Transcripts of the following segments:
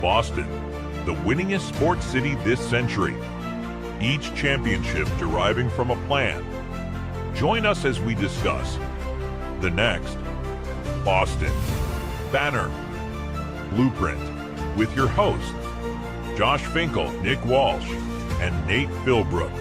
Boston, the winningest sports city this century. Each championship deriving from a plan. Join us as we discuss the next Boston Banner Blueprint with your hosts, Josh Finkel, Nick Walsh, and Nate Philbrook.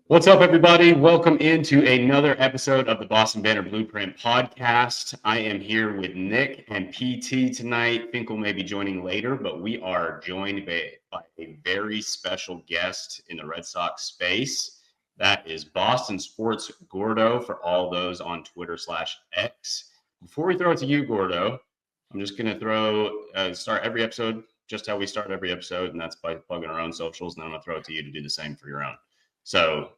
What's up, everybody? Welcome into another episode of the Boston Banner Blueprint podcast. I am here with Nick and PT tonight. Finkel may be joining later, but we are joined by a very special guest in the Red Sox space. That is Boston Sports Gordo for all those on Twitter/X. Before we throw it to you, Gordo, I'm just going to start every episode just how we start every episode, and that's by plugging our own socials. And then I'm going to throw it to you to do the same for your own. So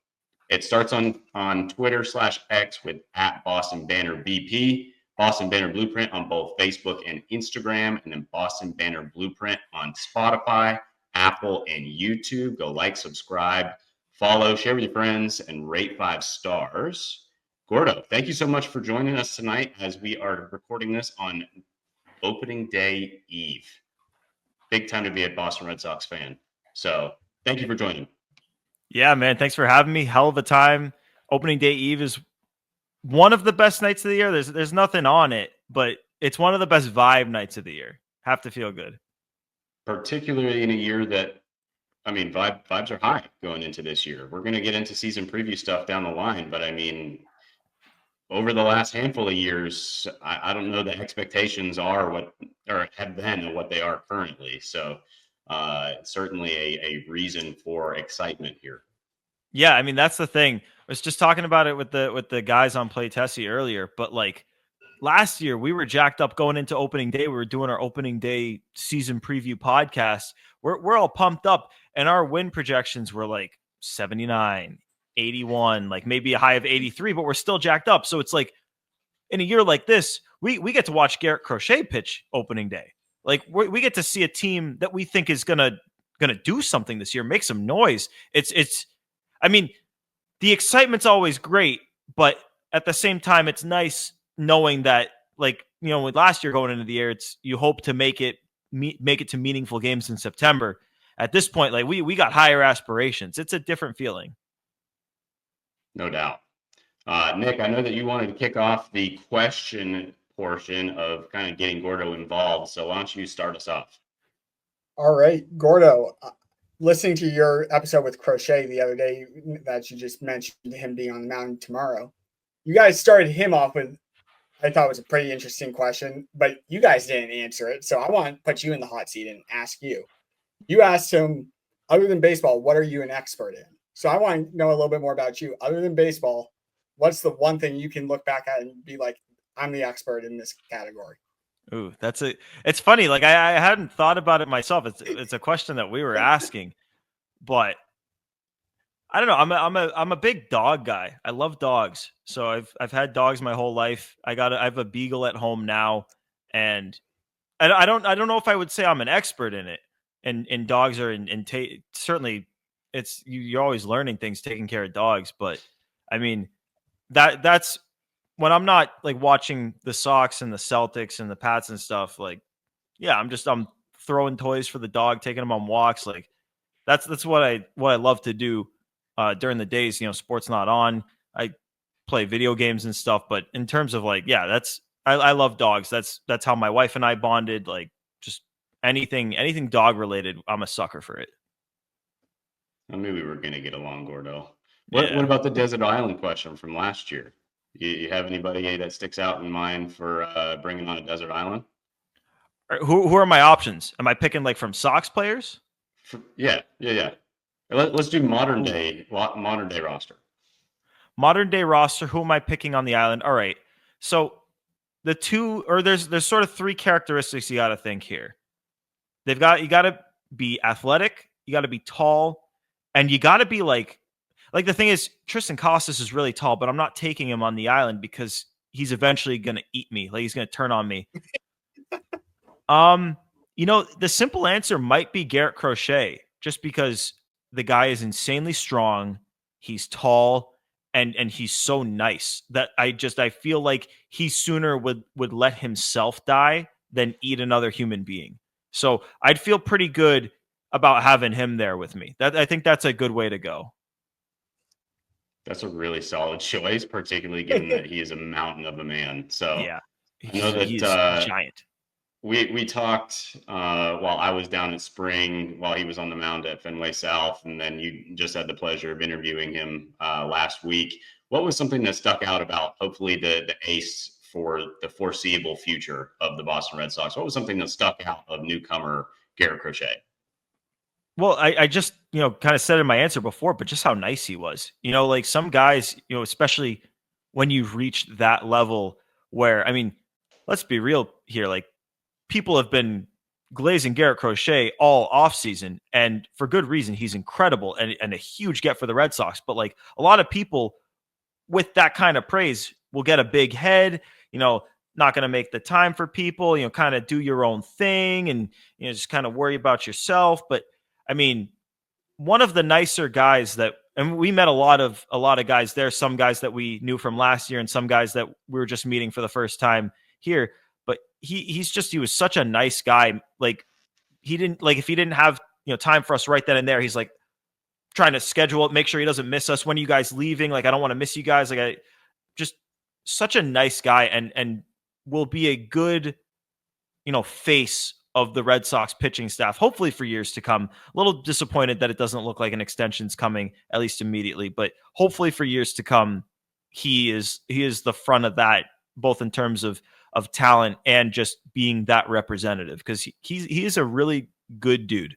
it starts on Twitter/X with @BostonBannerBP, Boston Banner Blueprint on both Facebook and Instagram, and then Boston Banner Blueprint on Spotify, Apple, and YouTube. Go like, subscribe, follow, share with your friends, and rate 5 stars. Gordo, thank you so much for joining us tonight as we are recording this on opening day eve. Big time to be a Boston Red Sox fan. So thank you for joining. Yeah, man. Thanks for having me. Hell of a time. Opening day eve is one of the best nights of the year. There's nothing on it, but it's one of the best vibe nights of the year. Have to feel good. Particularly in a year that, I mean, vibes are high going into this year. We're going to get into season preview stuff down the line, but I mean, over the last handful of years, I don't know the expectations are what, or have been and what they are currently. So certainly a reason for excitement here. Yeah, I mean, that's the thing. I was just talking about it with the guys on Play Tessie earlier, but like last year we were jacked up going into opening day. We were doing our opening day season preview podcast. We're all pumped up, and our win projections were like 79, 81, like maybe a high of 83, but we're still jacked up. So it's like in a year like this, we get to watch Garrett Crochet pitch opening day. Like we get to see a team that we think is gonna do something this year, make some noise. It's I mean, the excitement's always great, but at the same time, it's nice knowing that, like, you know, with last year going into the year, it's you hope to make it to meaningful games in September. At this point, like we got higher aspirations. It's a different feeling. No doubt. Nick, I know that you wanted to kick off the question portion of kind of getting Gordo involved. So why don't you start us off? All right, Gordo, listening to your episode with Crochet the other day that you just mentioned him being on the mound tomorrow, you guys started him off with, I thought it was a pretty interesting question, but you guys didn't answer it. So I want to put you in the hot seat and ask you. You asked him, other than baseball, what are you an expert in? So I want to know a little bit more about you. Other than baseball, what's the one thing you can look back at and be like, I'm the expert in this category? Ooh, it's funny. Like I hadn't thought about it myself. It's a question that we were asking, but I don't know. I'm a big dog guy. I love dogs. So I've had dogs my whole life. I have a beagle at home now, and I don't know if I would say I'm an expert in it. And dogs are certainly it's you're always learning things taking care of dogs, but I mean that's when I'm not like watching the Soxs and the Celtics and the Pats and stuff, like, yeah, I'm throwing toys for the dog, taking them on walks. Like that's what I love to do during the days, you know, sports not on. I play video games and stuff, but in terms of like, yeah, I love dogs. That's how my wife and I bonded. Like just anything dog related, I'm a sucker for it. I knew we were going to get along, Gordo. What about the desert island question from last year? You have anybody that sticks out in mind for bringing on a desert island? Who are my options? Am I picking like from Sox players? Yeah. Let's do modern day roster. Modern day roster. Who am I picking on the island? All right. So there's sort of 3 characteristics you got to think here. You got to be athletic, you got to be tall, and you got to be like the thing is, Tristan Costas is really tall, but I'm not taking him on the island because he's eventually going to eat me. Like he's going to turn on me. You know, the simple answer might be Garrett Crochet, just because the guy is insanely strong. He's tall and he's so nice that I feel like he sooner would let himself die than eat another human being. So I'd feel pretty good about having him there with me. That I think that's a good way to go. That's a really solid choice, particularly given that he is a mountain of a man. So Yeah, I know he's that giant. we talked while I was down at Spring, while he was on the mound at Fenway South, and then you just had the pleasure of interviewing him last week. What was something that stuck out about hopefully the ace for the foreseeable future of the Boston Red Sox? What was something that stuck out of newcomer Garrett Crochet? Well, I just, kind of said in my answer before, but just how nice he was. Like some guys, especially when you've reached that level where, I mean, let's be real here. Like people have been glazing Garrett Crochet all offseason, and for good reason. He's incredible and a huge get for the Red Sox. But like a lot of people with that kind of praise will get a big head, not going to make the time for people, kind of do your own thing and, just kind of worry about yourself. But I mean, one of the nicer guys and we met a lot of guys there, some guys that we knew from last year and some guys that we were just meeting for the first time here. But he was such a nice guy. Like he didn't, like, if he didn't have, time for us right then and there, he's like trying to schedule it, make sure he doesn't miss us. When are you guys leaving? Like, I don't want to miss you guys. Like, I just such a nice guy and will be a good, face of the Red Sox pitching staff, hopefully for years to come. A little disappointed that it doesn't look like an extension's coming, at least immediately, but hopefully for years to come, he is the front of that, both in terms of talent and just being that representative, because he is a really good dude.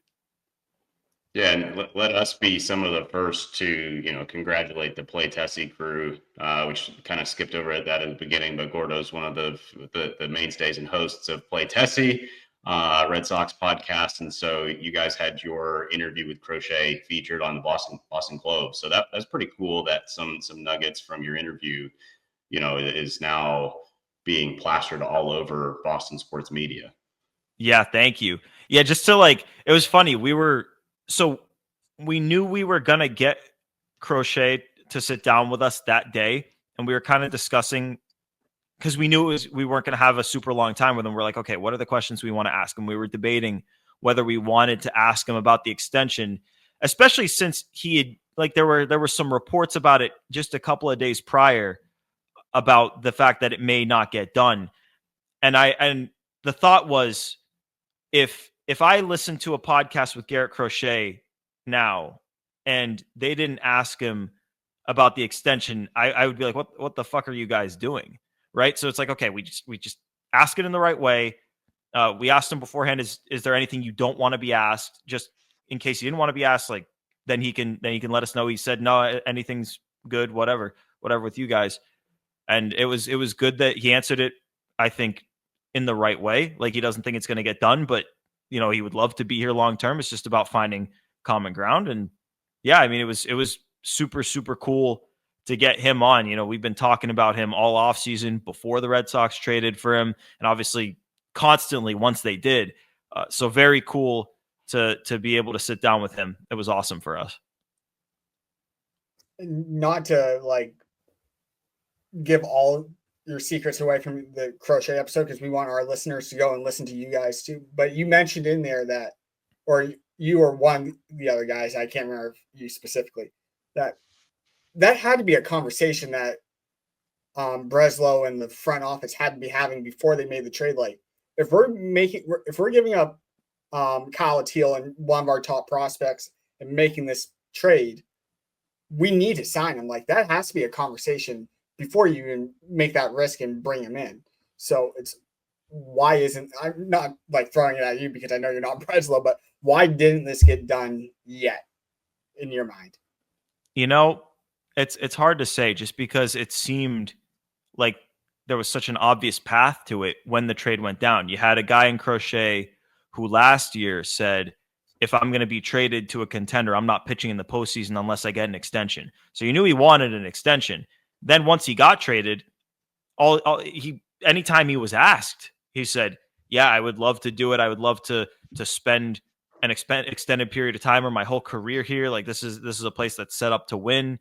Yeah, and let us be some of the first to, congratulate the Play Tessie crew, which kind of skipped over at that at the beginning. But Gordo's one of the mainstays and hosts of Play Tessie, Red Sox podcast, and so you guys had your interview with Crochet featured on the Boston Globe. So that's pretty cool that some nuggets from your interview, is now being plastered all over Boston sports media. Yeah, thank you. Yeah, just to it was funny. We knew we were going to get Crochet to sit down with us that day. And we were kind of discussing, because we knew we weren't going to have a super long time with him. We're like, okay, what are the questions we want to ask him? We were debating whether we wanted to ask him about the extension, especially since he had, there were some reports about it just a couple of days prior about the fact that it may not get done. And the thought was, if I listened to a podcast with Garrett Crochet now and they didn't ask him about the extension, I would be like, what the fuck are you guys doing? Right. So it's like, okay, we just ask it in the right way. We asked him beforehand, is there anything you don't want to be asked? Just in case he didn't want to be asked, then he can let us know. He said, no, anything's good, whatever with you guys. And it was good that he answered it, I think, in the right way. Like, he doesn't think it's going to get done, but he would love to be here long term. It's just about finding common ground. And yeah, I mean, it was super, super cool to get him on. We've been talking about him all off season before the Red Sox traded for him, and obviously constantly once they did. So very cool to be able to sit down with him. It was awesome for us. Not to give all your secrets away from the Crochet episode, because we want our listeners to go and listen to you guys too. But you mentioned in there that, or you or one of the other guys, I can't remember you specifically, that had to be a conversation that Breslow and the front office had to be having before they made the trade. Like, if we're giving up Kyle Teal and one of our top prospects and making this trade, we need to sign him. Like, that has to be a conversation before you even make that risk and bring him in. So I'm not throwing it at you because I know you're not Breslow, but why didn't this get done yet in your mind? It's hard to say, just because it seemed like there was such an obvious path to it when the trade went down. You had a guy in Crochet who last year said, if I'm going to be traded to a contender, I'm not pitching in the postseason unless I get an extension. So you knew he wanted an extension. Then once he got traded, anytime he was asked, he said, yeah, I would love to do it. I would love to spend an extended period of time or my whole career here. Like, this is a place that's set up to win.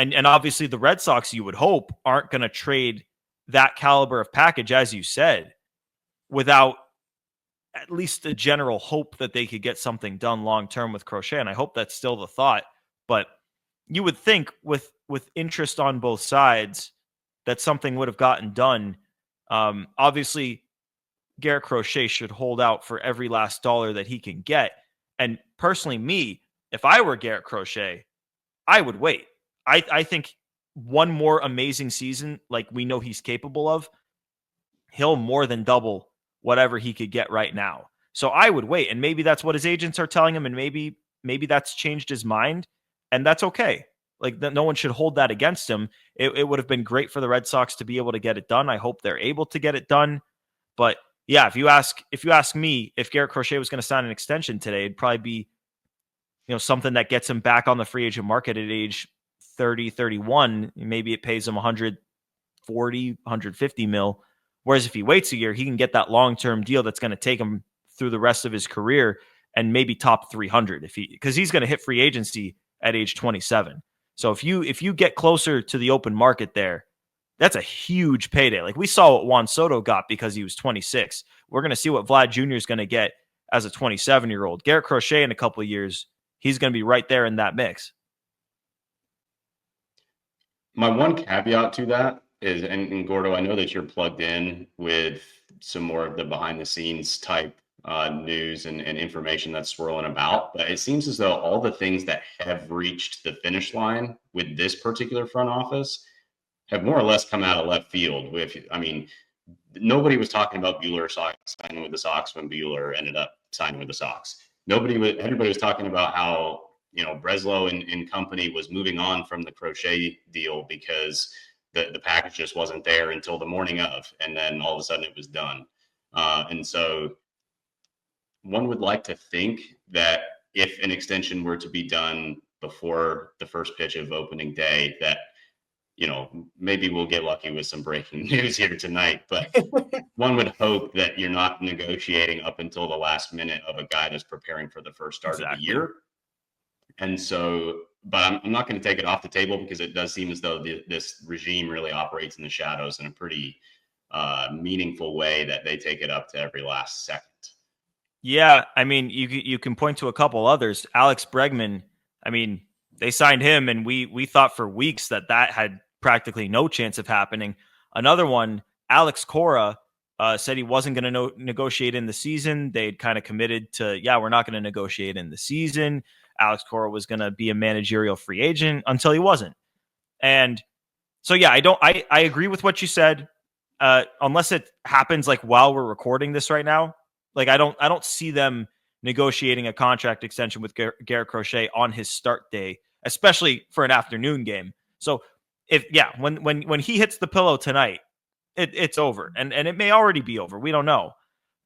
And obviously the Red Sox, you would hope, aren't going to trade that caliber of package, as you said, without at least a general hope that they could get something done long term with Crochet. And I hope that's still the thought. But you would think with interest on both sides that something would have gotten done. Obviously, Garrett Crochet should hold out for every last dollar that he can get. And personally, me, if I were Garrett Crochet, I would wait. I think one more amazing season, like we know he's capable of, he'll more than double whatever he could get right now. So I would wait. And maybe that's what his agents are telling him. And maybe that's changed his mind. And that's okay. Like no one should hold that against him. It would have been great for the Red Sox to be able to get it done. I hope they're able to get it done. But yeah, if you ask me if Garrett Crochet was going to sign an extension today, it'd probably be, something that gets him back on the free agent market at age 30, 31. Maybe it pays him 140, 150 mil. Whereas if he waits a year, he can get that long-term deal that's going to take him through the rest of his career and maybe top 300 because he's going to hit free agency at age 27. So if you get closer to the open market there, that's a huge payday. Like we saw what Juan Soto got because he was 26. We're going to see what Vlad Jr. is going to get as a 27-year-old. Garrett Crochet in a couple of years, he's going to be right there in that mix. My one caveat to that is, and Gordo, I know that you're plugged in with some more of the behind the scenes type news and information that's swirling about, but it seems as though all the things that have reached the finish line with this particular front office have more or less come out of left field. Nobody was talking about Buehler signing with the Sox when Buehler ended up signing with the Sox. Everybody was talking about how, Breslow and company was moving on from the Crochet deal because the package just wasn't there until the morning of, and then all of a sudden it was done. And so one would like to think that if an extension were to be done before the first pitch of opening day, that, maybe we'll get lucky with some breaking news here tonight, but one would hope that you're not negotiating up until the last minute of a guy that's preparing for the first start of the year. And so, but I'm not going to take it off the table because it does seem as though this regime really operates in the shadows in a pretty meaningful way, that they take it up to every last second. Yeah, you can point to a couple others. Alex Bregman, they signed him, and we thought for weeks that had practically no chance of happening. Another one, Alex Cora, said he wasn't going to negotiate in the season. They'd kind of committed to, we're not going to negotiate in the season. Alex Cora was going to be a managerial free agent until he wasn't. And so, I agree with what you said. Unless it happens like while we're recording this right now, like I don't see them negotiating a contract extension with Garrett Crochet on his start day, especially for an afternoon game. So when he hits the pillow tonight, it's over, and it may already be over. We don't know.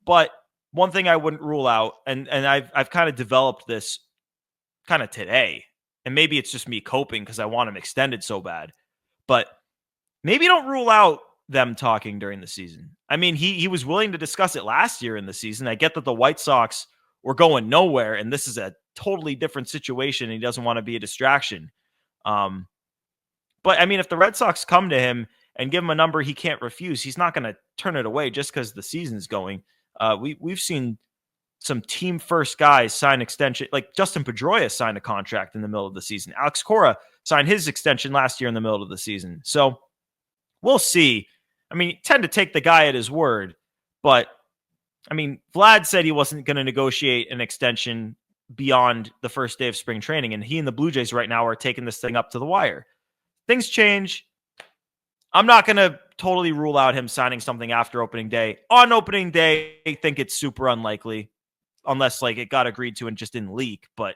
But one thing I wouldn't rule out, and I've kind of developed this kind of today, and maybe it's just me coping because I want him extended so bad, but maybe don't rule out them talking during the season. He was willing to discuss it last year in the season. I get that the White Sox were going nowhere, and this is a totally different situation, and he doesn't want to be a distraction. But if the Red Sox come to him and give him a number he can't refuse, he's not going to turn it away just because the season's going. We've seen some team first guys sign extension, like Justin Pedroia signed a contract in the middle of the season. Alex Cora signed his extension last year in the middle of the season. So we'll see. Tend to take the guy at his word, but Vlad said he wasn't going to negotiate an extension beyond the first day of spring training, and he and the Blue Jays right now are taking this thing up to the wire. Things change. I'm not going to totally rule out him signing something after opening day. On opening day, I think it's super unlikely, unless it got agreed to and just didn't leak. But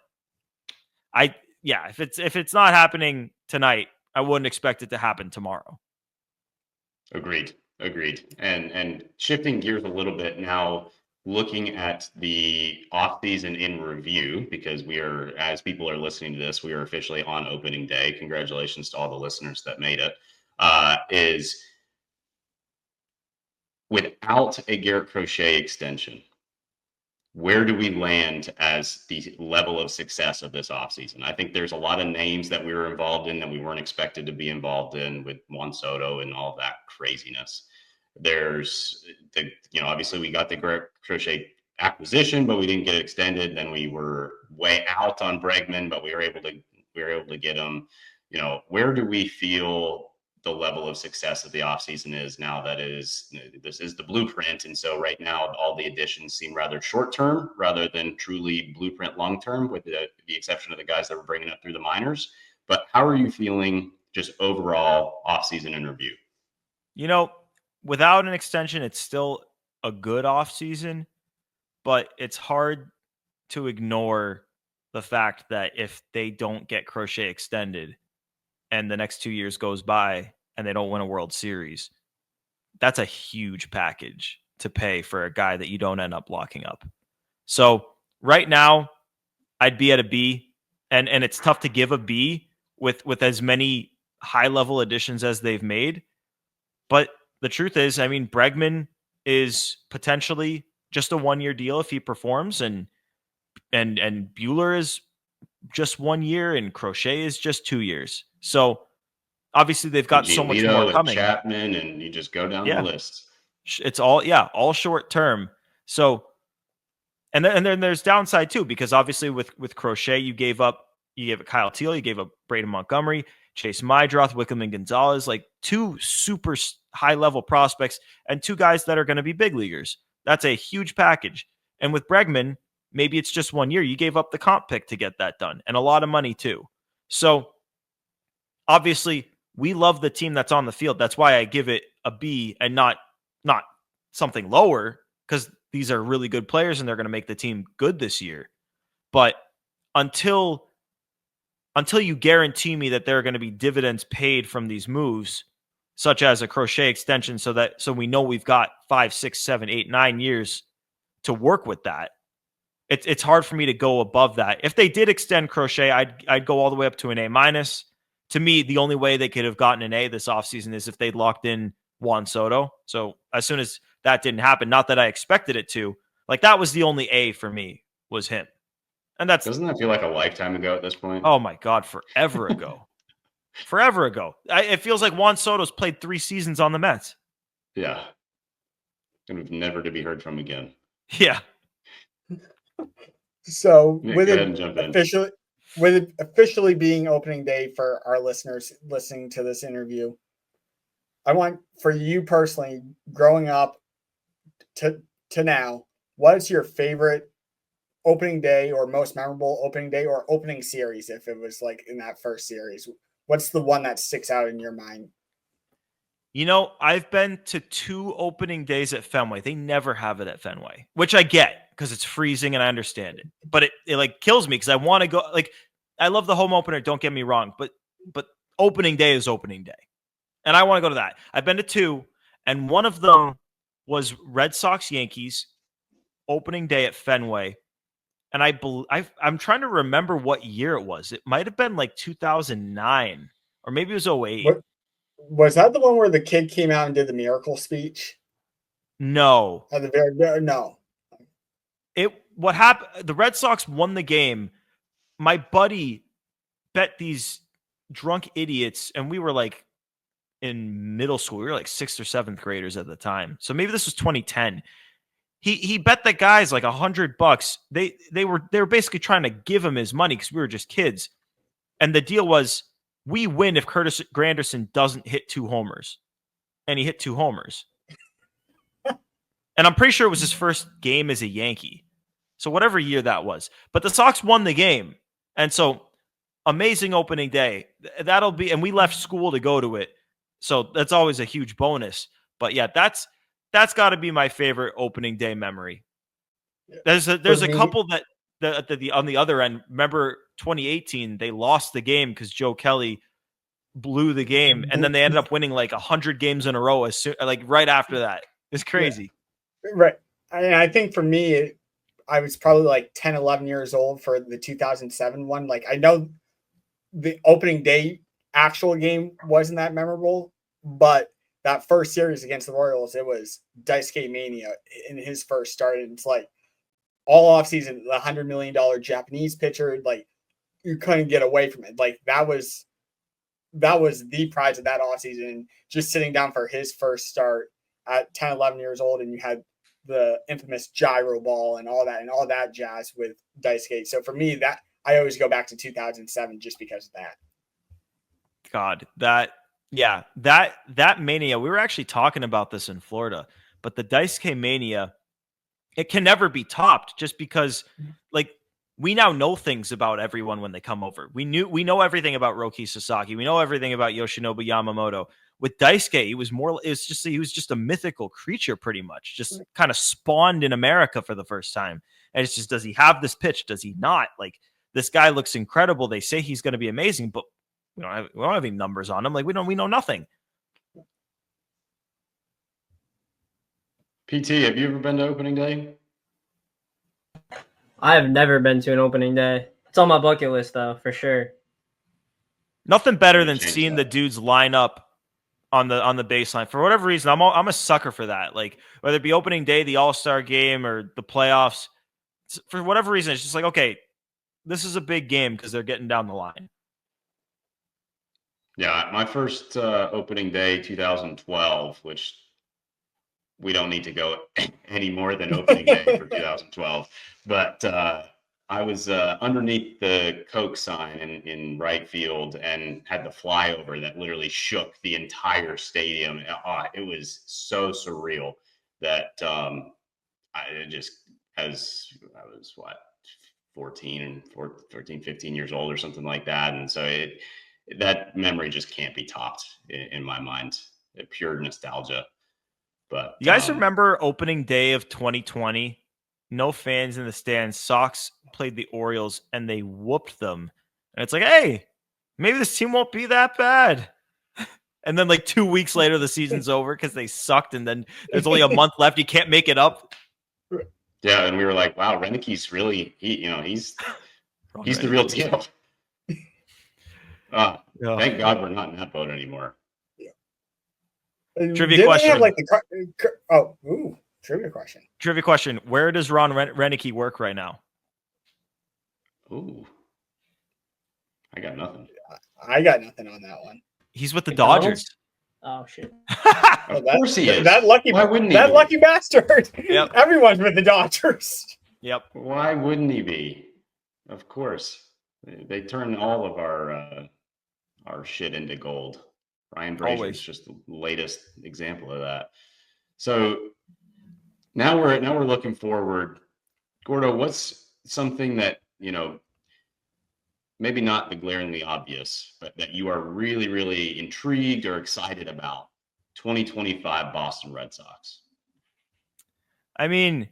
if it's not happening tonight, I wouldn't expect it to happen tomorrow. Agreed. And shifting gears a little bit now, looking at the offseason in review, because as people are listening to this, we are officially on opening day. Congratulations to all the listeners that made it. Is without a Garrett Crochet extension, where do we land as the level of success of this offseason? I think there's a lot of names that we were involved in that we weren't expected to be involved in with Juan Soto and all that craziness. There's obviously we got the Crochet acquisition, but we didn't get it extended. Then we were way out on Bregman, but we were able to get him. Where do we feel the level of success of the offseason is now that this is the blueprint? And so right now, all the additions seem rather short-term rather than truly blueprint long-term, with the exception of the guys that we're bringing up through the minors. But how are you feeling just overall offseason in review? Without an extension, it's still a good offseason, but it's hard to ignore the fact that if they don't get Crochet extended and the next 2 years goes by and they don't win a World Series, that's a huge package to pay for a guy that you don't end up locking up. So right now, I'd be at a B, and it's tough to give a B with as many high-level additions as they've made. But the truth is, Bregman is potentially just a one-year deal if he performs, and Buehler is just 1 year, and Crochet is just 2 years. So obviously they've got so much more coming. Chapman, and you just go down the list. It's all short term. So, and then there's downside too, because obviously with Crochet, you gave up Kyle Teal, you gave up Braden Montgomery, Chase Mydroth, Wickham and Gonzalez, like two super high level prospects and two guys that are going to be big leaguers. That's a huge package. And with Bregman, maybe it's just 1 year. You gave up the comp pick to get that done, and a lot of money too. So obviously we love the team that's on the field. That's why I give it a B and not something lower, because these are really good players and they're going to make the team good this year. But until you guarantee me that there are going to be dividends paid from these moves, such as a Crochet extension, so we know we've got 5, 6, 7, 8, 9 years to work with that, it's hard for me to go above that. If they did extend Crochet, I'd go all the way up to an A-. To me, the only way they could have gotten an A this offseason is if they'd locked in Juan Soto. So as soon as that didn't happen, not that I expected it to, like that was the only A for me, was him. And doesn't that feel like a lifetime ago at this point? Oh my God, forever ago. Forever ago. It feels like Juan Soto's played 3 seasons on the Mets. Yeah. Kind of never to be heard from again. Yeah. So Nick, with go ahead and jump in. With it officially being opening day for our listeners listening to this interview, I want, for you personally, growing up to now, what is your favorite opening day or most memorable opening day or opening series? If it was like in that first series, what's the one that sticks out in your mind? I've been to 2 opening days at Fenway. They never have it at Fenway, which I get because it's freezing and I understand it. But it like kills me because I want to go. Like, I love the home opener, don't get me wrong, but opening day is opening day. And I want to go to that. I've been to 2, and one of them was Red Sox Yankees opening day at Fenway. And I'm trying to remember what year it was. It might have been like 2009, or maybe it was 08. Was that the one where the kid came out and did the miracle speech? No. At the very no. What happened? The Red Sox won the game. My buddy bet these drunk idiots, and we were like in middle school. We were like 6th or 7th graders at the time. So maybe this was 2010. He bet the guys like $100. They were basically trying to give him his money because we were just kids. And the deal was, we win if Curtis Granderson doesn't hit 2 homers. And he hit 2 homers. And I'm pretty sure it was his first game as a Yankee. So whatever year that was. But the Sox won the game. And so amazing opening day. That'll be, and we left school to go to it. So that's always a huge bonus. But yeah, that's got to be my favorite opening day memory. There's a couple that on the other end. Remember 2018, they lost the game because Joe Kelly blew the game, and then they ended up winning like 100 games in a row right after that. It's crazy. Yeah. Right. I think for me, I was probably like 10, 11 years old for the 2007 one. Like, I know the opening day actual game wasn't that memorable, but that first series against the Royals, it was Daisuke Mania in his first start. And it's like, all offseason, the $100 million Japanese pitcher, like you couldn't get away from it. Like that was the prize of that offseason. Just sitting down for his first start at 10, 11 years old, and you had the infamous gyro ball and all that jazz with Daisuke. So for me, that I always go back to 2007 just because of that. God, that mania. We were actually talking about this in Florida, but the Daisuke mania, it can never be topped just because, like, we now know things about everyone when they come over. We know everything about Roki Sasaki. We know everything about Yoshinobu Yamamoto. With Daisuke, he was just a mythical creature, pretty much, just kind of spawned in America for the first time. And it's just, does he have this pitch? Does he not? Like, this guy looks incredible. They say he's going to be amazing, but we don't have any numbers on him. Like, we know nothing. PT, have you ever been to opening day? I have never been to an opening day. It's on my bucket list, though, for sure. Nothing better than seeing the dudes line up on the baseline. For whatever reason, I'm a sucker for that. Like, whether it be opening day, the All-Star game, or the playoffs, for whatever reason, it's just like, okay, this is a big game because they're getting down the line. Yeah, my first opening day, 2012, which we don't need to go any more than opening day for 2012. But I was underneath the Coke sign in right field and had the flyover that literally shook the entire stadium. It was so surreal that I was 14, 15 years old or something like that. And so that memory just can't be topped in my mind. Pure nostalgia. But you guys remember opening day of 2020? No fans in the stands. Soxs played the Orioles and they whooped them. And it's like, hey, maybe this team won't be that bad. And then like 2 weeks later, the season's over because they sucked. And then there's only a month left. You can't make it up. Yeah, and we were like, wow, Reneke's really he's the real deal. Thank God we're not in that boat anymore. Trivia question. Trivia question. Trivia question. Where does Ron Reneke work right now? Ooh. I got nothing. I got nothing on that one. He's with the Dodgers. Oh, shit. Of course he is. Why wouldn't he be? Lucky bastard. Yep. Everyone's with the Dodgers. Yep. Why wouldn't he be? Of course. They turn all of our shit into gold. Ryan Brazier is just the latest example of that. So now we're looking forward. Gordo, what's something that, maybe not the glaringly obvious, but that you are really, really intrigued or excited about 2025 Boston Red Sox? I mean,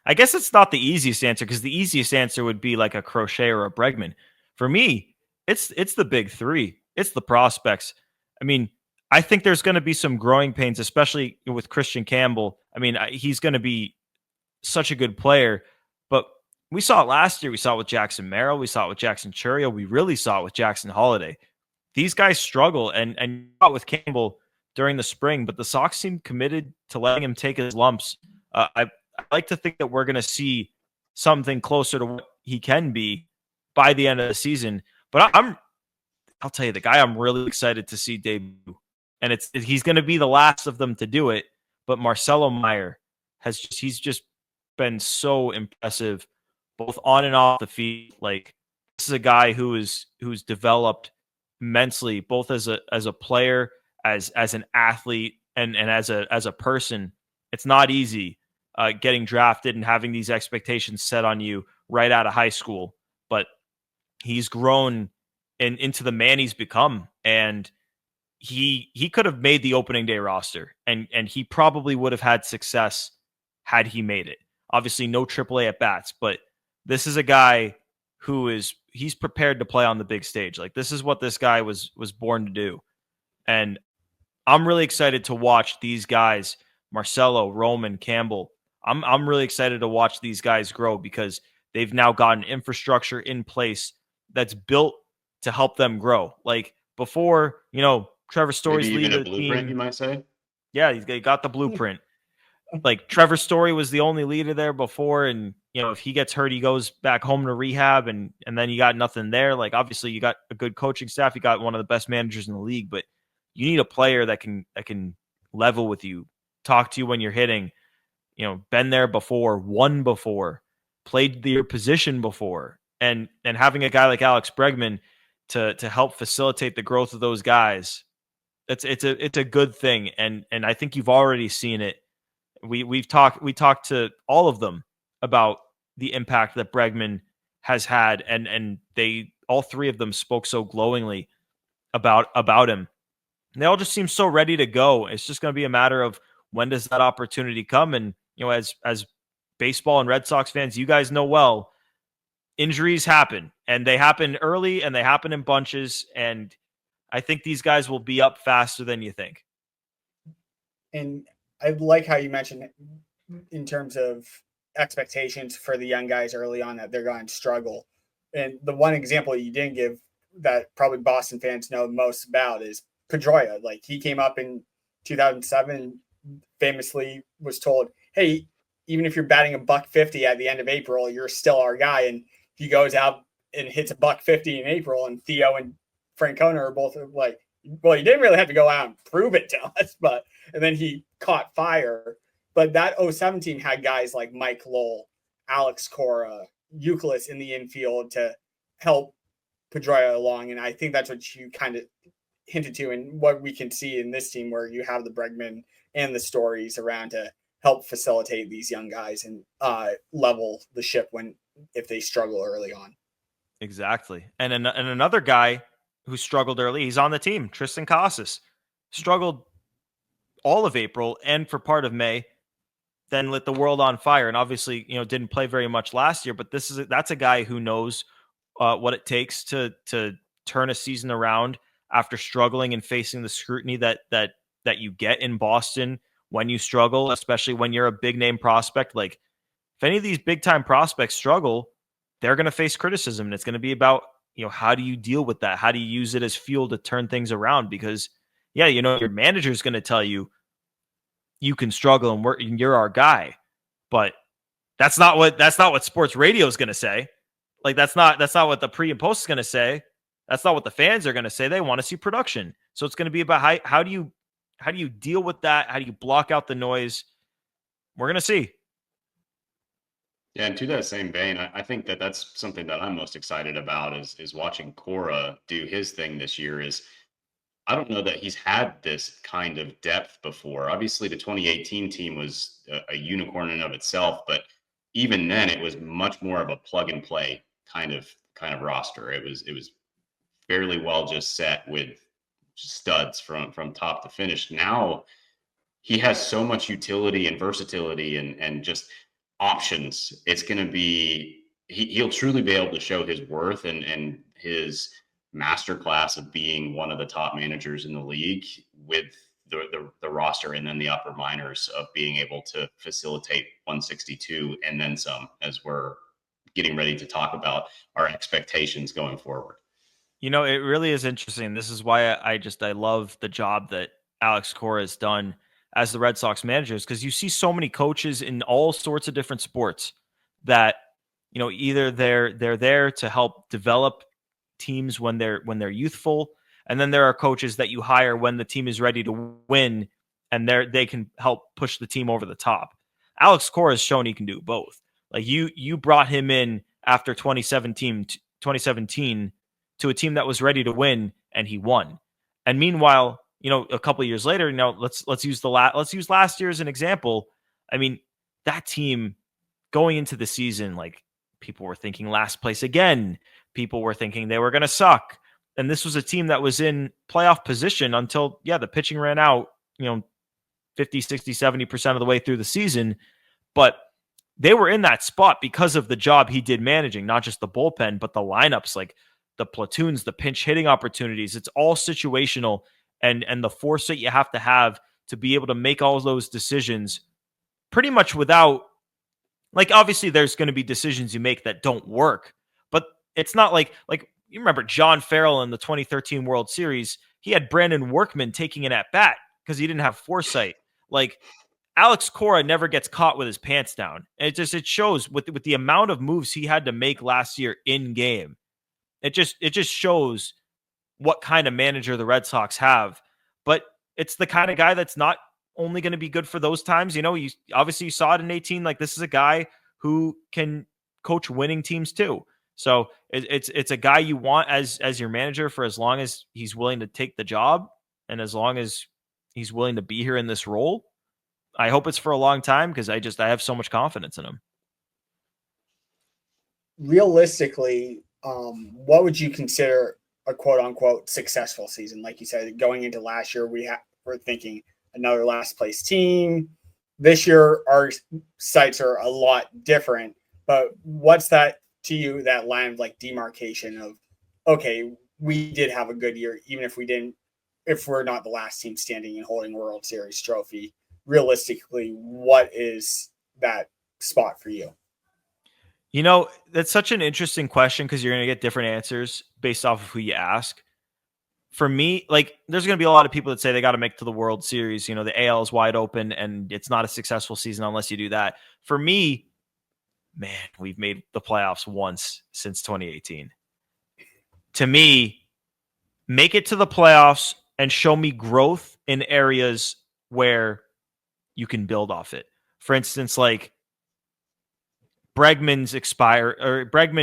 I guess it's not the easiest answer, because the easiest answer would be like a Crochet or a Bregman. For me, it's the big three. It's the prospects. I mean, I think there's going to be some growing pains, especially with Christian Campbell. I mean, he's going to be such a good player, but we saw it last year. We saw it with Jackson Merrill. We saw it with Jackson Churio. We really saw it with Jackson Holiday. These guys struggle, and not with Campbell during the spring, but the Sox seem committed to letting him take his lumps. I like to think that we're going to see something closer to what he can be by the end of the season. But I'll tell you, the guy I'm really excited to see debut, and he's going to be the last of them to do it. But Marcelo Meyer he's just been so impressive, both on and off the field. Like, this is a guy who's developed immensely, both as a player, as an athlete, and as a person. It's not easy getting drafted and having these expectations set on you right out of high school, but he's grown into the man he's become, and he could have made the opening day roster, and he probably would have had success had he made it. Obviously, no AAA at bats, but this is a guy he's prepared to play on the big stage. Like, this is what this guy was born to do. And I'm really excited to watch these guys, Marcelo, Roman, Campbell. I'm really excited to watch these guys grow, because they've now got an infrastructure in place that's built to help them grow. Like, before, Trevor Story's leading leading the the blueprint, team. you might say. Yeah, he got the blueprint. like Trevor Story was the only leader there before, and if he gets hurt, he goes back home to rehab, and then you got nothing there. Like obviously you got a good coaching staff, you got one of the best managers in the league, but you need a player that can level with you, talk to you when you're hitting, been there before, won before, played your position before, and having a guy like Alex Bregman to help facilitate the growth of those guys, it's a good thing, and I think you've already seen it. We talked to all of them about the impact that Bregman has had, and they all three of them spoke so glowingly about him. And they all just seem so ready to go. It's just going to be a matter of when does that opportunity come. And as baseball and Red Sox fans, you guys know well, injuries happen, and they happen early, and they happen in bunches. And I think these guys will be up faster than you think. And I like how you mentioned in terms of expectations for the young guys early on that they're going to struggle. And the one example you didn't give that probably Boston fans know most about is Pedroia. Like he came up in 2007, famously was told, hey, even if you're batting $150 at the end of April, you're still our guy. And he goes out and hits $150 in April, and Theo and Francona are both like, well, you didn't really have to go out and prove it to us, and then he caught fire. But that 07 team had guys like Mike Lowell, Alex Cora, Euclid in the infield to help Pedroia along. And I think that's what you kind of hinted to, and what we can see in this team, where you have the Bregman and the Stories around to help facilitate these young guys and level the ship if they struggle early on. Exactly. And another guy who struggled early, he's on the team, Tristan Casas, struggled all of April and for part of May, then lit the world on fire. And obviously, didn't play very much last year, but that's a guy who knows what it takes to turn a season around after struggling and facing the scrutiny that you get in Boston when you struggle, especially when you're a big name prospect. Like if any of these big time prospects struggle, they're going to face criticism, and it's going to be about, how do you deal with that? How do you use it as fuel to turn things around? Because your manager is going to tell you you can struggle and you're our guy, but that's not what sports radio is going to say. Like that's not what the pre and post is going to say. That's not what the fans are going to say. They want to see production. So it's going to be about how do you deal with that? How do you block out the noise? We're going to see. Yeah, and to that same vein, I think that's something that I'm most excited about is watching Cora do his thing this year. I don't know that he's had this kind of depth before. Obviously, the 2018 team was a unicorn in of itself, but even then, it was much more of a plug and play kind of roster. It was fairly well just set with studs from top to finish. Now he has so much utility and versatility and just options. It's going to be he'll truly be able to show his worth and his masterclass of being one of the top managers in the league with the roster and then the upper minors of being able to facilitate 162 and then some, as we're getting ready to talk about our expectations going forward. It really is interesting. This is why I love the job that Alex Cora has done as the Red Sox managers, because you see so many coaches in all sorts of different sports that, either they're there to help develop teams when they're youthful, and then there are coaches that you hire when the team is ready to win, and they can help push the team over the top. Alex Cora has shown he can do both. Like you brought him in after 2017 to a team that was ready to win, and he won. And meanwhile, a couple of years later, let's use last year as an example. I mean, that team going into the season, like people were thinking last place again. People were thinking they were going to suck. And this was a team that was in playoff position until, the pitching ran out, 50, 60, 70% of the way through the season. But they were in that spot because of the job he did managing, not just the bullpen, but the lineups, like the platoons, the pinch hitting opportunities. It's all situational, and the foresight you have to be able to make all those decisions pretty much without, like, obviously there's going to be decisions you make that don't work, but it's not like you remember John Farrell in the 2013 World Series, he had Brandon Workman taking an at bat because he didn't have foresight. Like Alex Cora never gets caught with his pants down. And it shows with the amount of moves he had to make last year in game. It just shows what kind of manager the Red Sox have. But it's the kind of guy that's not only going to be good for those times. You obviously you saw it in 18. Like, this is a guy who can coach winning teams too. So it's a guy you want as your manager for as long as he's willing to take the job and as long as he's willing to be here in this role. I hope it's for a long time because I have so much confidence in him. Realistically, what would you consider a quote unquote successful season? Like you said, going into last year, we're thinking another last place team. This year, our sights are a lot different. But what's that to you, that line of like demarcation of, okay, we did have a good year, even if we're not the last team standing and holding a World Series trophy. Realistically, what is that spot for you? That's such an interesting question because you're going to get different answers based off of who you ask. For me, like, there's going to be a lot of people that say they got to make it to the World Series. The AL is wide open and it's not a successful season unless you do that. For me, man, we've made the playoffs once since 2018. To me, make it to the playoffs and show me growth in areas where you can build off it. For instance, like Bregman,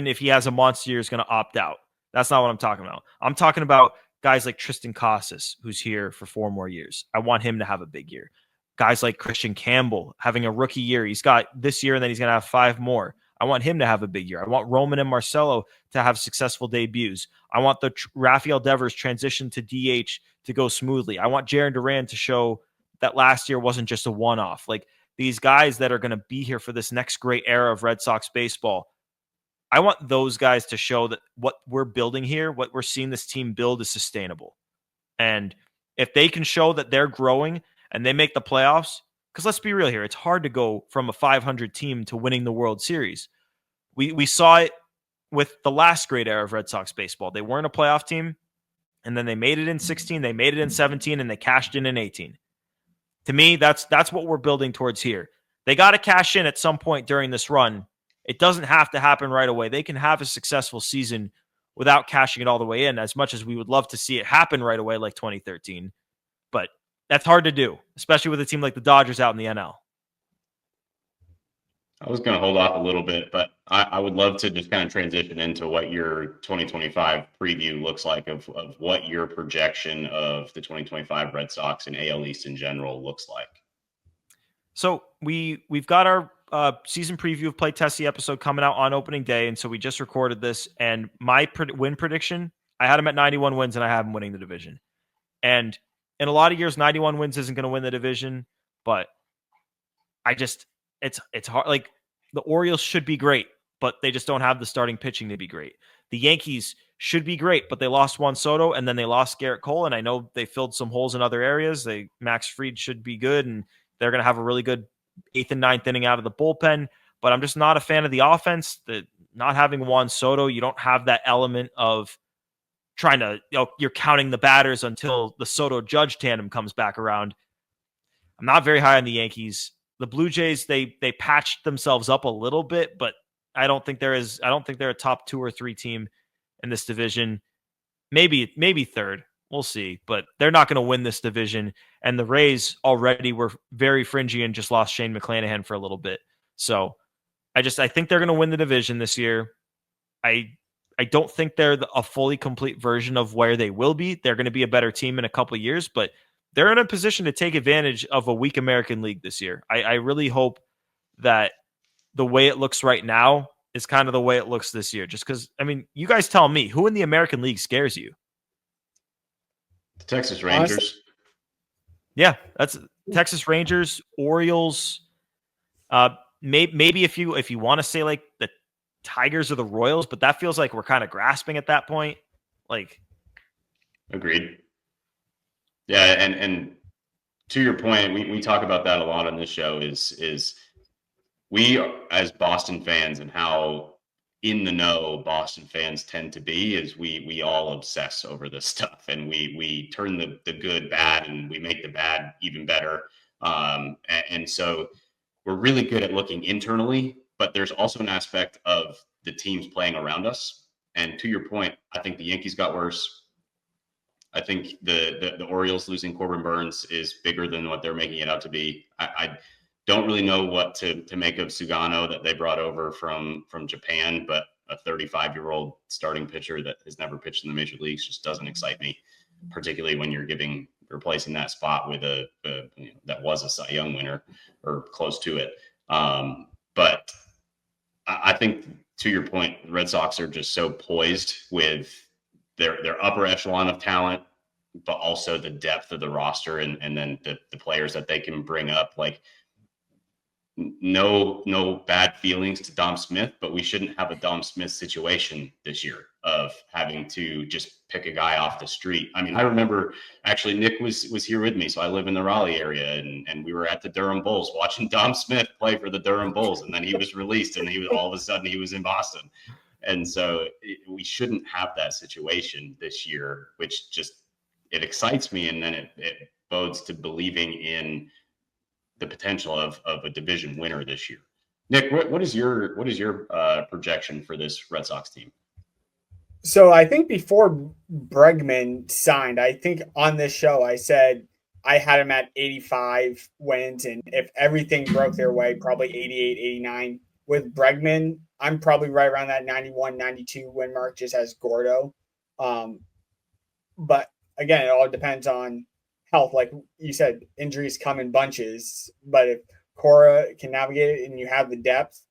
if he has a monster year, is going to opt out. That's not what I'm talking about. I'm talking about guys like Tristan Casas, who's here for 4 more years. I want him to have a big year. Guys like Christian Campbell having a rookie year. He's got this year and then he's going to have 5 more. I want him to have a big year. I want Roman and Marcelo to have successful debuts. I want the Rafael Devers transition to DH to go smoothly. I want Jarren Duran to show that last year wasn't just a one-off. Like, these guys that are going to be here for this next great era of Red Sox baseball, I want those guys to show that what we're building here, what we're seeing this team build, is sustainable. And if they can show that they're growing and they make the playoffs, because let's be real here, it's hard to go from a 500 team to winning the World Series. We saw it with the last great era of Red Sox baseball. They weren't a playoff team, and then they made it in 16, they made it in 17, and they cashed in 18. To me, that's what we're building towards here. They got to cash in at some point during this run. It doesn't have to happen right away. They can have a successful season without cashing it all the way in, as much as we would love to see it happen right away like 2013. But that's hard to do, especially with a team like the Dodgers out in the NL. I was going to hold off a little bit, but I would love to just kind of transition into what your 2025 preview looks like of what your projection of the 2025 Red Sox and AL East in general looks like. So we've got our season preview of Play Tessie episode coming out on opening day, and so we just recorded this. And my win prediction, I had him at 91 wins, and I have him winning the division. And in a lot of years, 91 wins isn't going to win the division, but it's hard. Like, the Orioles should be great, but they just don't have the starting pitching to be great. The Yankees should be great, but they lost Juan Soto and then they lost Garrett Cole. And I know they filled some holes in other areas. Max Fried should be good, and they're going to have a really good 8th and 9th inning out of the bullpen. But I'm just not a fan of the offense. Not having Juan Soto, you don't have that element of trying to, you're counting the batters until the Soto Judge tandem comes back around. I'm not very high on the Yankees. The Blue Jays, they patched themselves up a little bit, but I don't think they're a top 2 or 3 team in this division. Maybe third. We'll see, but they're not going to win this division. And the Rays already were very fringy and just lost Shane McClanahan for a little bit. So I think they're going to win the division this year. I don't think they're a fully complete version of where they will be. They're going to be a better team in a couple of years, but they're in a position to take advantage of a weak American League this year. I really hope that the way it looks right now is kind of the way it looks this year. Just because, you guys tell me, who in the American League scares you? The Texas Rangers. Honestly, yeah, that's Texas Rangers, Orioles. Maybe if you want to say like the Tigers or the Royals, but that feels like we're kind of grasping at that point. Like, agreed. Yeah, and to your point, we talk about that a lot on this show. Is we as Boston fans and how in the know Boston fans tend to be is we all obsess over this stuff, and we turn the good bad and we make the bad even better. And so we're really good at looking internally, but there's also an aspect of the teams playing around us. And to your point, I think the Yankees got worse. I think the Orioles losing Corbin Burns is bigger than what they're making it out to be. I don't really know what to make of Sugano that they brought over from Japan, but a 35-year-old starting pitcher that has never pitched in the major leagues just doesn't excite me, particularly when you're replacing that spot with that was a Cy Young winner or close to it. But I think, to your point, the Red Sox are just so poised with their upper echelon of talent, but also the depth of the roster and then the players that they can bring up. Like, no bad feelings to Dom Smith, but we shouldn't have a Dom Smith situation this year of having to just pick a guy off the street. I mean, I remember actually Nick was here with me. So I live in the Raleigh area and we were at the Durham Bulls watching Dom Smith play for the Durham Bulls. And then he was released and all of a sudden he was in Boston. And so we shouldn't have that situation this year, which it excites me. And then it bodes to believing in the potential of a division winner this year. Nick, what is your projection for this Red Sox team? So I think before Bregman signed, I think on this show I said I had him at 85 wins, and if everything broke their way, probably 88, 89. With Bregman, I'm probably right around that 91, 92 win mark, just as Gordo. But again, it all depends on health. Like you said, injuries come in bunches, but if Cora can navigate it and you have the depth,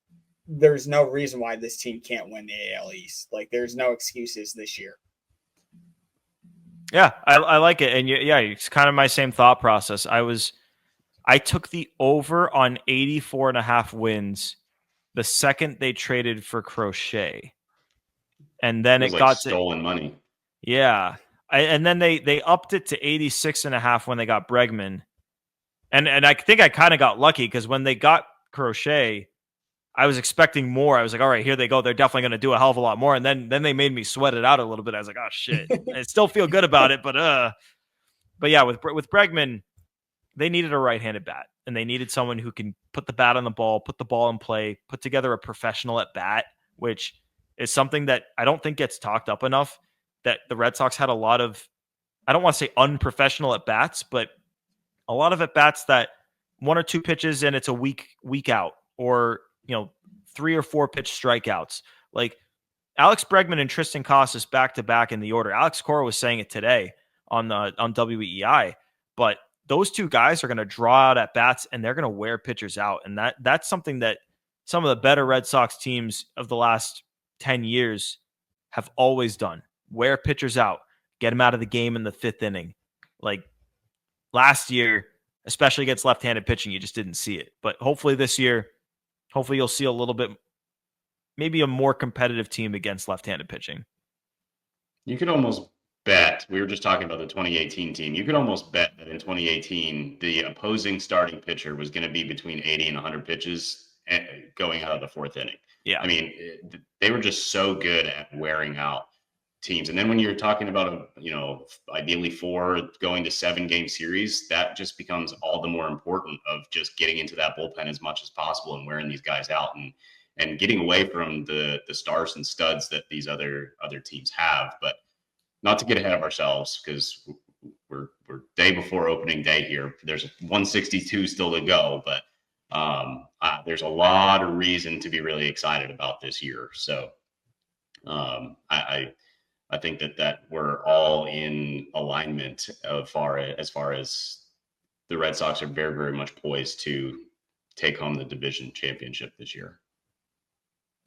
there's no reason why this team can't win the AL East. Like, there's no excuses this year. Yeah, I like it. And it's kind of my same thought process. I took the over on 84.5 wins the second they traded for Crochet. And then it got stolen money. Yeah. And then they upped it to 86.5 when they got Bregman. And I think I kind of got lucky because when they got Crochet, I was expecting more. I was like, all right, here they go. They're definitely going to do a hell of a lot more. And then they made me sweat it out a little bit. I was like, oh shit. I still feel good about it, but yeah, with Bregman, they needed a right-handed bat, and they needed someone who can put the bat on the ball, put the ball in play, put together a professional at bat, which is something that I don't think gets talked up enough. That the Red Sox had a lot of, I don't want to say unprofessional at bats, but a lot of at bats that 1 or 2 pitches and it's a week out, or 3 or 4 pitch strikeouts. Like Alex Bregman and Tristan Casas back to back in the order. Alex Cora was saying it today on WEEI, but those two guys are going to draw out at bats and they're going to wear pitchers out. And that's something that some of the better Red Sox teams of the last 10 years have always done. Wear pitchers out, get them out of the game in the 5th inning. Like last year, especially against left-handed pitching, you just didn't see it. But hopefully this year, you'll see a little bit, maybe a more competitive team against left-handed pitching. You could almost bet, we were just talking about the 2018 team, you could almost bet that in 2018, the opposing starting pitcher was going to be between 80 and 100 pitches going out of the 4th inning. Yeah. I mean, they were just so good at wearing out teams. And then when you're talking about, ideally 4 going to 7-game series, that just becomes all the more important of just getting into that bullpen as much as possible and wearing these guys out and getting away from the stars and studs that these other teams have. But not to get ahead of ourselves, because we're day before opening day here. There's 162 still to go, but there's a lot of reason to be really excited about this year. So I think that we're all in alignment as far as the Red Sox are very, very much poised to take home the division championship this year.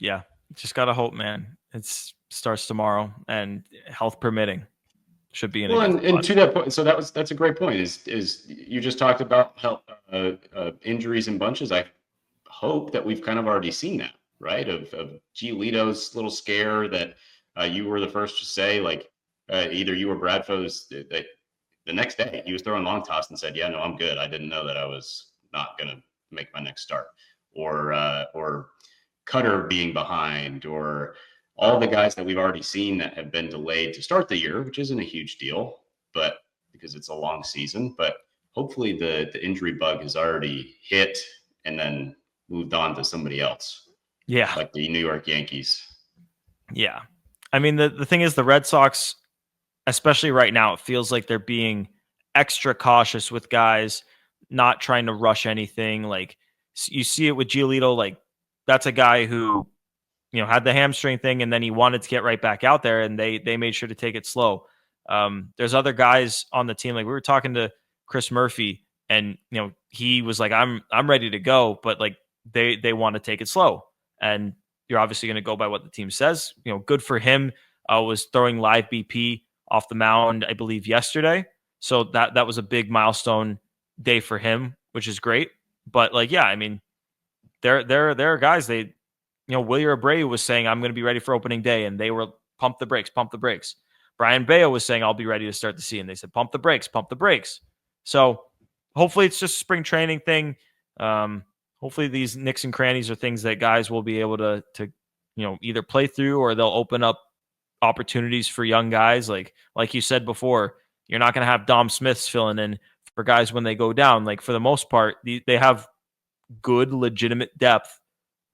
Yeah, just gotta hope, man. It starts tomorrow, and health permitting, should be in. Well, and to that point, so that's a great point. Is you just talked about health, injuries in bunches. I hope that we've kind of already seen that, right? Of Giolito's little scare that you were the first to say, like either you or Bradford's that the next day he was throwing long toss and said, "Yeah, no, I'm good. I didn't know that I was not going to make my next start," or Cutter being behind, or all the guys that we've already seen that have been delayed to start the year, which isn't a huge deal, but because it's a long season. But hopefully the injury bug has already hit and then moved on to somebody else, Yeah. like the New York Yankees. Yeah. I mean, the thing is, the Red Sox, especially right now, it feels like they're being extra cautious with guys, not trying to rush anything. Like, you see it with Giolito. Like, that's a guy who, had the hamstring thing, and then he wanted to get right back out there, and they made sure to take it slow. There's other guys on the team. Like, we were talking to Chris Murphy, and he was like, I'm ready to go, but like they want to take it slow. And you're obviously going to go by what the team says. Good for him. Was throwing live BP off the mound, I believe, yesterday. So that was a big milestone day for him, which is great. But like, yeah, I mean, there are guys. Wilyer Abreu was saying, I'm going to be ready for opening day, and they were pump the brakes, pump the brakes. Brian Bayo was saying, I'll be ready to start the season. They said, pump the brakes, pump the brakes. So hopefully it's just a spring training thing. Hopefully these nicks and crannies are things that guys will be able to either play through, or they'll open up opportunities for young guys. Like you said before, you're not going to have Dom Smiths filling in for guys when they go down. Like, for the most part, they have good, legitimate depth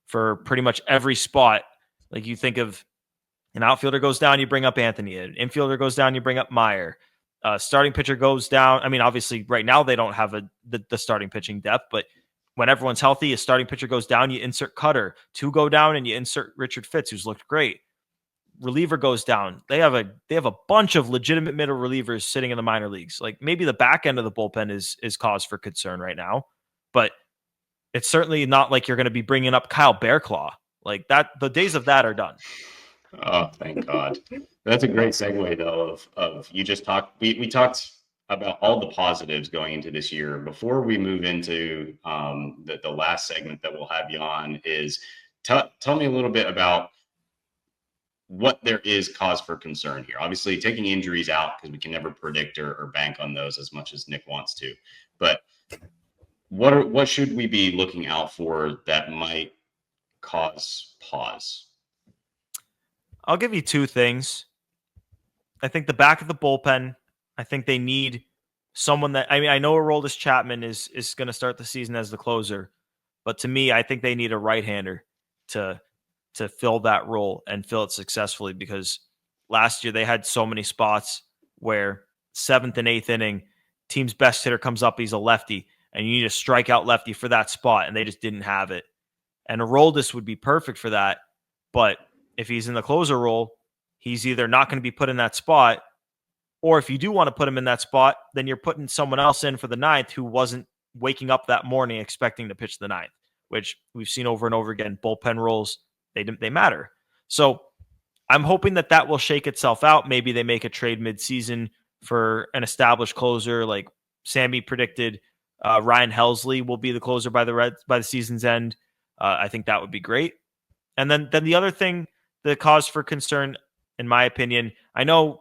for pretty much every spot. Like, you think of an outfielder goes down, you bring up Anthony. An infielder goes down, you bring up Meyer. Starting pitcher goes down. I mean, obviously, right now they don't have the starting pitching depth, but when everyone's healthy, a starting pitcher goes down, you insert Cutter. Two go down, and you insert Richard Fitz, who's looked great. Reliever goes down. They have a bunch of legitimate middle relievers sitting in the minor leagues. Like, maybe the back end of the bullpen is cause for concern right now, but it's certainly not like you're going to be bringing up Kyle Bearclaw. Like that, the days of that are done. Oh, thank God. That's a great segue, though, of you just talked. We talked about all the positives going into this year. Before we move into the last segment that we'll have you on, is tell me a little bit about what there is cause for concern here. Obviously, taking injuries out, because we can never predict or bank on those as much as Nick wants to. But what should we be looking out for that might cause pause? I'll give you two things. I think the back of the bullpen, I think they need someone that, I mean, I know Aroldis Chapman is going to start the season as the closer, but to me, I think they need a right-hander to fill that role and fill it successfully, because last year they had so many spots where 7th and 8th inning, team's best hitter comes up, he's a lefty, and you need a strikeout lefty for that spot, and they just didn't have it. And Aroldis would be perfect for that, but if he's in the closer role, he's either not going to be put in that spot, or if you do want to put him in that spot, then you're putting someone else in for the 9th who wasn't waking up that morning expecting to pitch the 9th, which we've seen over and over again. Bullpen roles, they matter. So I'm hoping that will shake itself out. Maybe they make a trade midseason for an established closer. Like Sammy predicted, Ryan Helsley will be the closer by the season's end. I think that would be great. And then the other thing, the cause for concern, in my opinion, I know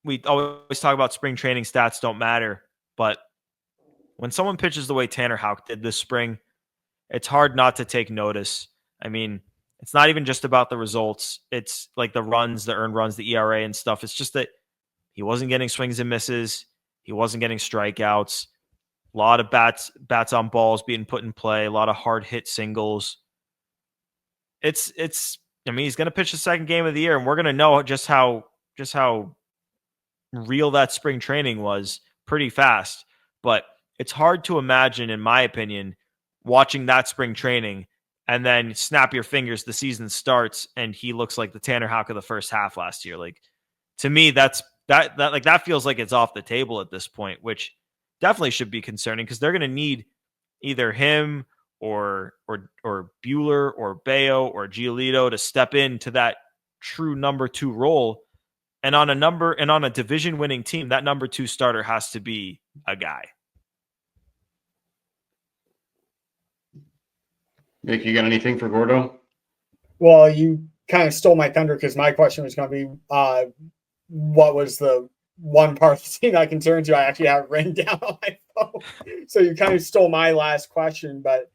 we always talk about spring training stats don't matter, but when someone pitches the way Tanner Houck did this spring, it's hard not to take notice. I mean, it's not even just about the results. It's like the runs, the earned runs, the ERA and stuff. It's just that he wasn't getting swings and misses. He wasn't getting strikeouts. A lot of bats on balls being put in play. A lot of hard hit singles. I mean, he's going to pitch the second game of the year, and we're going to know just how real that spring training was pretty fast. But it's hard to imagine, in my opinion, watching that spring training and then snap your fingers, the season starts, and he looks like the Tanner Houck of the first half last year. Like, to me, that feels like it's off the table at this point, which definitely should be concerning, because they're going to need either him or Buehler or Bayo or Giolito to step into that true number 2 role. And on a division winning team, that number 2 starter has to be a guy. Nick, you got anything for Gordo? Well, you kind of stole my thunder, because my question was going to be, what was the one part of the team that concerns you? I actually have it written down on my phone. So you kind of stole my last question, but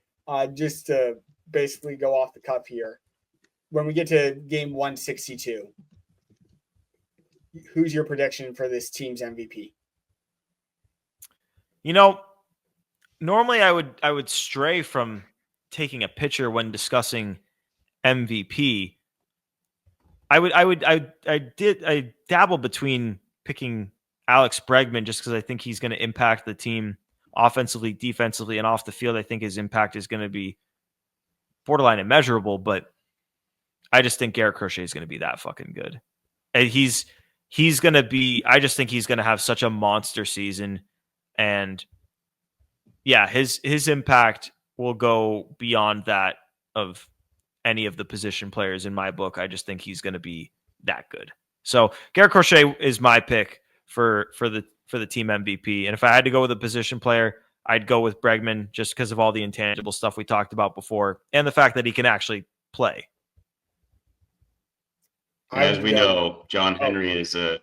just to basically go off the cuff here, when we get to game 162, who's your prediction for this team's MVP? normally I would stray from taking a pitcher when discussing MVP. I dabble between picking Alex Bregman just because I think he's going to impact the team offensively, defensively, and off the field. I think his impact is going to be borderline immeasurable, but I just think Garrett Crochet is going to be that fucking good. And he's going to be, I just think he's going to have such a monster season. And yeah, his impact will go beyond that of any of the position players in my book. I just think he's going to be that good. So Garrett Crochet is my pick for the team MVP. And if I had to go with a position player, I'd go with Bregman just because of all the intangible stuff we talked about before and the fact that he can actually play. As we know, John Henry is a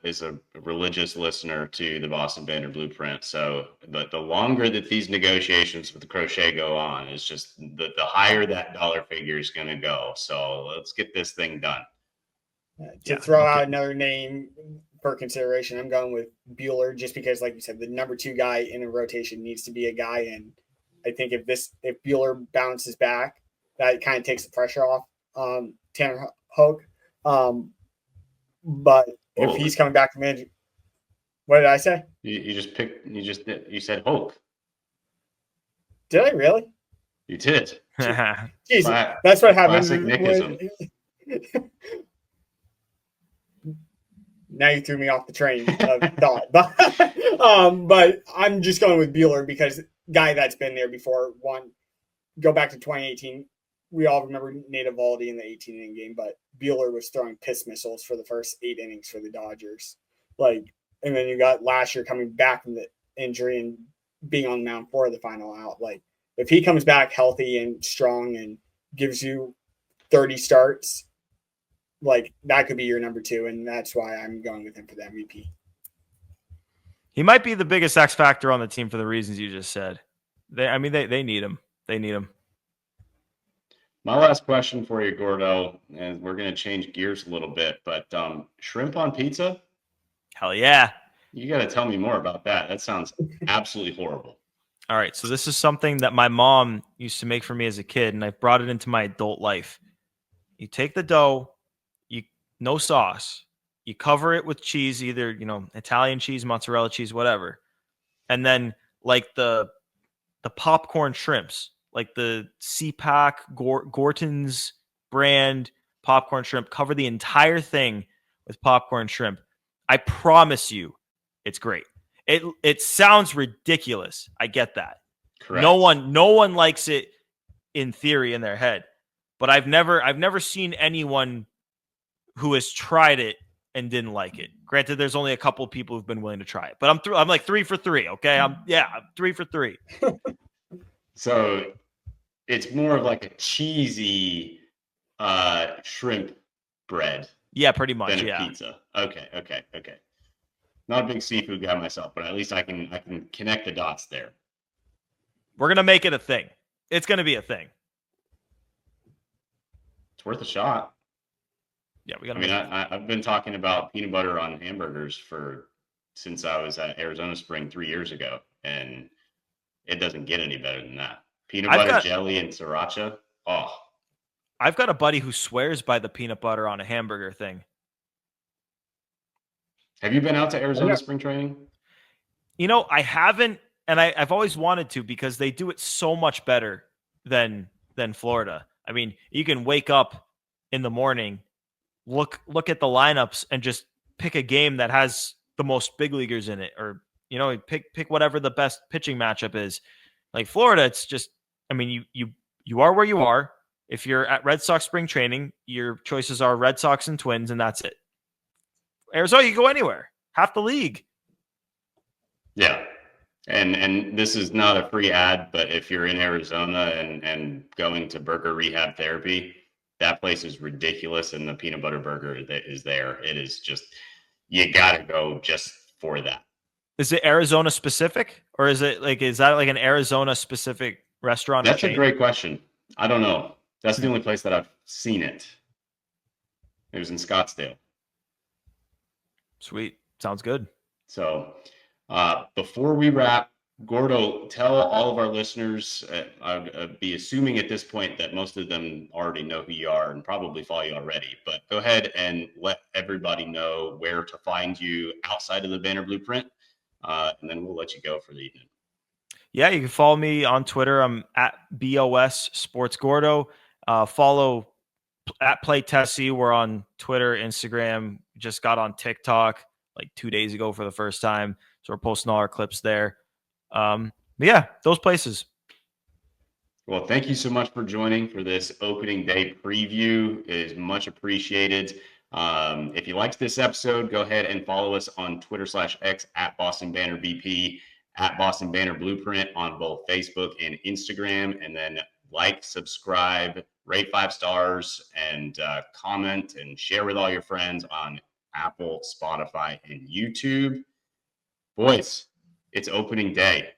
religious listener to the Boston Banner Blueprint. So, but the longer that these negotiations with the Crochet go on, is just the higher that dollar figure is going to go. So let's get this thing done. To throw out another name for consideration, I'm going with Bueller just because, like you said, the number 2 guy in a rotation needs to be a guy, and I think if Bueller bounces back, that kind of takes the pressure off Tanner Hoke. But if he's coming back from injury, what did I say? You said Hoke. Did I really? You did. Jesus, that's what happened. Classic Nickism. Now you threw me off the train of thought. But I'm just going with Bueller because guy that's been there before. One, go back to 2018. We all remember Nate Eovaldi in the 18-inning game, but Bueller was throwing piss missiles for the first 8 innings for the Dodgers. And then you got last year coming back from the injury and being on the mound for the final out. If he comes back healthy and strong and gives you 30 starts, that could be your number 2, and that's why I'm going with him for the MVP. He might be the biggest X factor on the team for the reasons you just said. They need him. They need him. My last question for you, Gordo, and we're going to change gears a little bit, but shrimp on pizza? Hell yeah. You got to tell me more about that. That sounds absolutely horrible. All right, so this is something that my mom used to make for me as a kid, and I've brought it into my adult life. You take the dough, no sauce, you cover it with cheese, either Italian cheese, mozzarella cheese, whatever, and then the popcorn shrimps, like the CPAC Gorton's brand popcorn shrimp, cover the entire thing with popcorn shrimp. I promise you, it's great. It sounds ridiculous. I get that. Correct. No one likes it in theory in their head, but I've never seen anyone who has tried it and didn't like it. Granted, there's only a couple of people who've been willing to try it, but I'm like 3 for 3. Okay. I'm 3 for 3. So it's more of like a cheesy shrimp bread. Yeah, pretty much. Than a pizza. Okay. Not a big seafood guy myself, but at least I can connect the dots there. We're gonna make it a thing. It's gonna be a thing. It's worth a shot. Yeah, we got. I've been talking about peanut butter on hamburgers since I was at Arizona Spring 3 years ago, and it doesn't get any better than that. Peanut butter, jelly, and sriracha. Oh, I've got a buddy who swears by the peanut butter on a hamburger thing. Have you been out to Arizona Spring Training? I haven't, and I've always wanted to because they do it so much better than Florida. I mean, you can wake up in the morning, look at the lineups, and just pick a game that has the most big leaguers in it, or pick whatever the best pitching matchup is. Like Florida, it's just, you are where you are. If you're at Red Sox spring training, your choices are Red Sox and Twins, and that's it. Arizona, you go anywhere. Half the league. Yeah. And this is not a free ad, but if you're in Arizona and going to burger rehab therapy, that place is ridiculous, and the peanut butter burger that is there, it is just, you got to go just for that. Is it Arizona specific, or is that like an Arizona specific restaurant? That's a great question. I don't know. That's the only place that I've seen it. It was in Scottsdale. Sweet. Sounds good. So before we wrap, Gordo, tell all of our listeners, I'd be assuming at this point that most of them already know who you are and probably follow you already, but go ahead and let everybody know where to find you outside of the Banner Blueprint, and then we'll let you go for the evening. Yeah, you can follow me on Twitter. I'm at BOS Sports Gordo. Follow at Play Tessie. We're on Twitter, Instagram. Just got on TikTok like 2 days ago for the first time. So we're posting all our clips there. But yeah, those places. Well, thank you so much for joining for this opening day preview. It is much appreciated. If you liked this episode, go ahead and follow us on Twitter/X at Boston Banner BP, at Boston Banner Blueprint on both Facebook and Instagram. And then like, subscribe, rate 5 stars, and comment and share with all your friends on Apple, Spotify, and YouTube. Boys, it's opening day.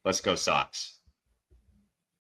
Let's go Sox.